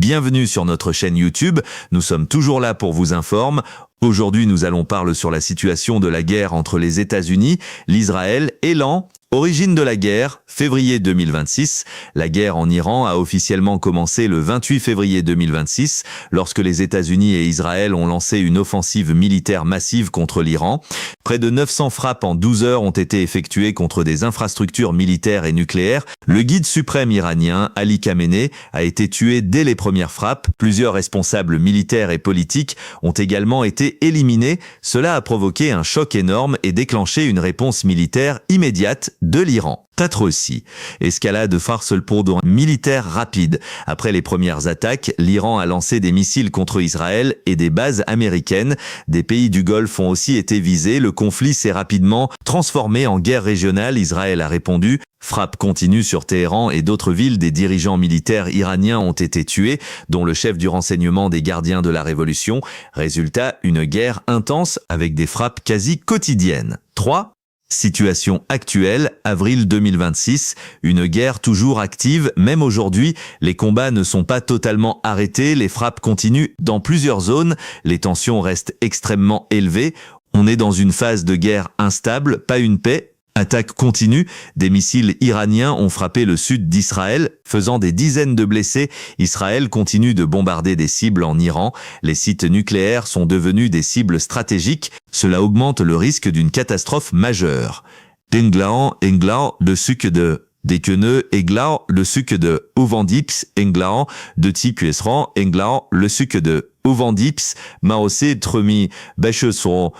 bienvenue sur notre chaîne YouTube. Nous sommes toujours là pour vous informer. Aujourd'hui, nous allons parler sur la situation de la guerre entre les États-Unis, l'Israël et l'Iran. Origine de la guerre, février 2026. La guerre en Iran a officiellement commencé le 28 février 2026, lorsque les États-Unis et Israël ont lancé une offensive militaire massive contre l'Iran. Près de 900 frappes en 12 heures ont été effectuées contre des infrastructures militaires et nucléaires. Le guide suprême iranien, Ali Khamenei, a été tué dès les premières frappes. Plusieurs responsables militaires et politiques ont également été éliminés. Cela a provoqué un choc énorme et déclenché une réponse militaire immédiate de l'Iran. Aussi. Escalade farce pour un militaire rapide. Après les premières attaques, l'Iran a lancé des missiles contre Israël et des bases américaines. Des pays du Golfe ont aussi été visés. Le conflit s'est rapidement transformé en guerre régionale. Israël a répondu. Frappe continue sur Téhéran et d'autres villes. Des dirigeants militaires iraniens ont été tués, dont le chef du renseignement des gardiens de la révolution. Résultat, une guerre intense avec des frappes quasi quotidiennes. Situation actuelle, avril 2026, une guerre toujours active, même aujourd'hui, les combats ne sont pas totalement arrêtés, les frappes continuent dans plusieurs zones, les tensions restent extrêmement élevées, on est dans une phase de guerre instable, pas une paix. Attaque continue, des missiles iraniens ont frappé le sud d'Israël, faisant des dizaines de blessés. Israël continue de bombarder des cibles en Iran. Les sites nucléaires sont devenus des cibles stratégiques. Cela augmente le risque d'une catastrophe majeure. England, le suc de Dekene, England, le suc de Uvandips, England, de Tikuesran, England, le suc de Uvandips, Maosé, Tremi, Bachesro,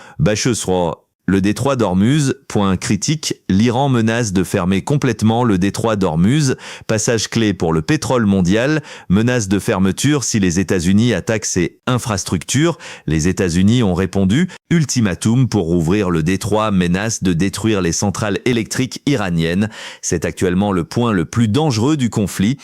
le détroit d'Ormuz, point critique, l'Iran menace de fermer complètement le détroit d'Ormuz, passage clé pour le pétrole mondial, menace de fermeture si les États-Unis attaquent ces infrastructures. Les États-Unis ont répondu, ultimatum pour rouvrir le détroit, menace de détruire les centrales électriques iraniennes. C'est actuellement le point le plus dangereux du conflit.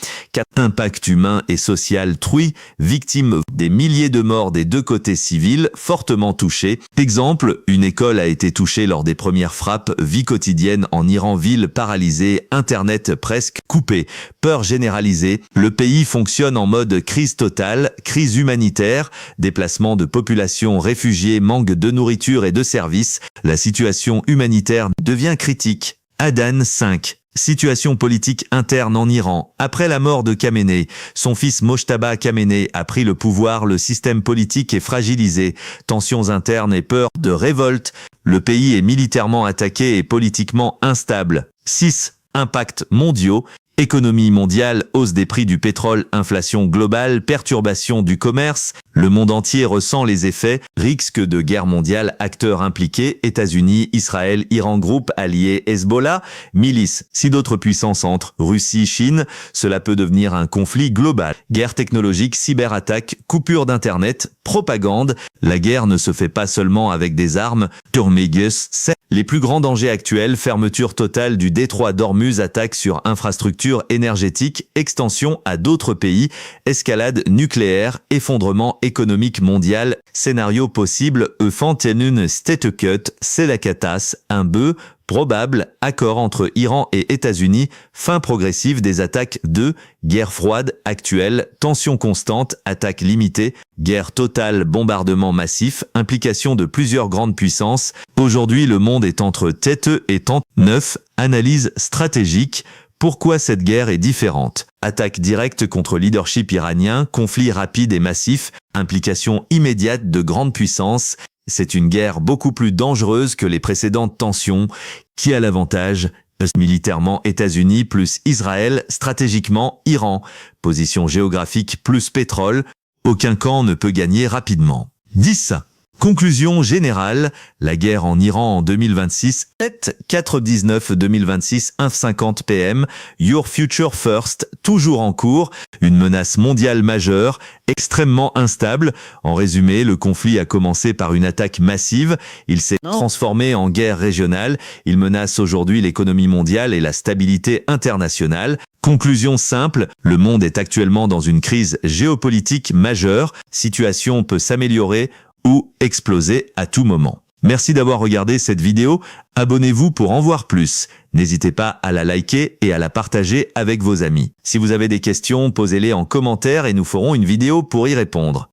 Impact humain et social truie, victime des milliers de morts des deux côtés civils, fortement touchés. Exemple, une école a été touchée lors des premières frappes, vie quotidienne en Iran, ville paralysée, internet presque coupé, peur généralisée. Le pays fonctionne en mode crise totale, crise humanitaire, déplacement de populations réfugiées, manque de nourriture et de services. La situation humanitaire devient critique. Adan 5. Situation politique interne en Iran. Après la mort de Khamenei, son fils Mojtaba Khamenei a pris le pouvoir, le système politique est fragilisé, tensions internes et peur de révolte. Le pays est militairement attaqué et politiquement instable. 6. Impacts mondiaux. Économie mondiale, hausse des prix du pétrole, inflation globale, perturbation du commerce. Le monde entier ressent les effets, risque de guerre mondiale, acteurs impliqués, États-Unis, Israël, Iran, groupe allié, Hezbollah, milices. Si d'autres puissances entrent, Russie, Chine, cela peut devenir un conflit global. Guerre technologique, cyberattaque, coupure d'internet, propagande. La guerre ne se fait pas seulement avec des armes. Turmegus, les plus grands dangers actuels, fermeture totale du détroit d'Ormuz, attaque sur infrastructures énergétiques, extension à d'autres pays, escalade nucléaire, effondrement économique mondial, scénario possible, Eufantenun Stetekut, Selakatas, un bœuf, probable, accord entre Iran et États-Unis, fin progressive des attaques. 2. Guerre froide, actuelle, tension constante, attaque limitée, guerre totale, bombardement massif, implication de plusieurs grandes puissances. Aujourd'hui, le monde est entre tête et tente. 9. Analyse stratégique. Pourquoi cette guerre est différente? Attaque directe contre leadership iranien, conflit rapide et massif, implication immédiate de grandes puissances. C'est une guerre beaucoup plus dangereuse que les précédentes tensions. Qui a l'avantage? Militairement États-Unis plus Israël, stratégiquement Iran. Position géographique plus pétrole. Aucun camp ne peut gagner rapidement. 10. Conclusion générale, la guerre en Iran en 2026, 4/19/2026, 1:50 PM, Your Future First, toujours en cours, une menace mondiale majeure, extrêmement instable. En résumé, le conflit a commencé par une attaque massive, il s'est transformé en guerre régionale, il menace aujourd'hui l'économie mondiale et la stabilité internationale. Conclusion simple, le monde est actuellement dans une crise géopolitique majeure, situation peut s'améliorer ou exploser à tout moment. Merci d'avoir regardé cette vidéo, abonnez-vous pour en voir plus. N'hésitez pas à la liker et à la partager avec vos amis. Si vous avez des questions, posez-les en commentaire et nous ferons une vidéo pour y répondre.